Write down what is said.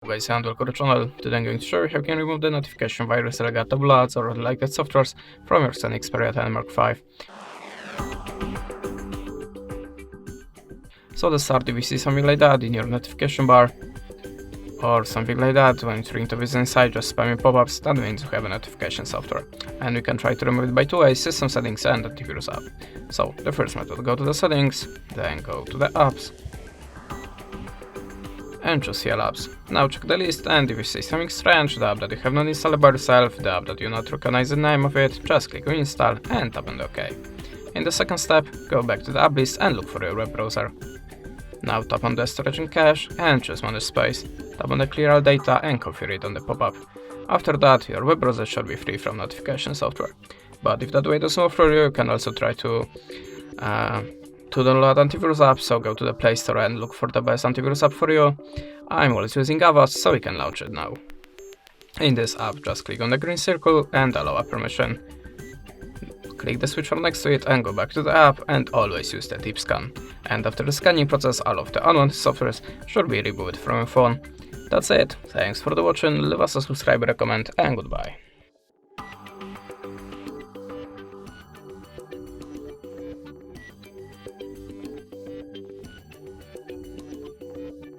Guys, and welcome to the channel. Today I'm going to show you how you can remove the notification virus Regatta ads or related softwares from your Sony Xperia 10 Mark V. So to start, if you see something like that in your notification bar or something like that, when you ring to visit inside, just spamming pop-ups, that means you have a notification software. And we can try to remove it by two ways: system settings and antivirus app. So the first method, go to the settings, then go to the apps, and choose CL apps. Now check the list, and if you see something strange, the app that you have not installed by yourself, the app that you not recognize the name of it, just click on install and tap on the OK. In the second step, go back to the app list and look for your web browser. Now tap on the storage and cache and choose manage space. Tap on the clear all data and configure it on the pop-up. After that, your web browser should be free from notification software. But if that way doesn't work for you, you can also try to download antivirus app, so go to the Play Store and look for the best antivirus app for you. I'm always using Avast, so we can launch it now. In this app, just click on the green circle and allow app permission. Click the switch from next to it and go back to the app, and always use the deep scan. And after the scanning process, all of the unwanted softwares should be removed from your phone. That's it. Thanks for the watching, leave us a subscribe, recommend, and goodbye.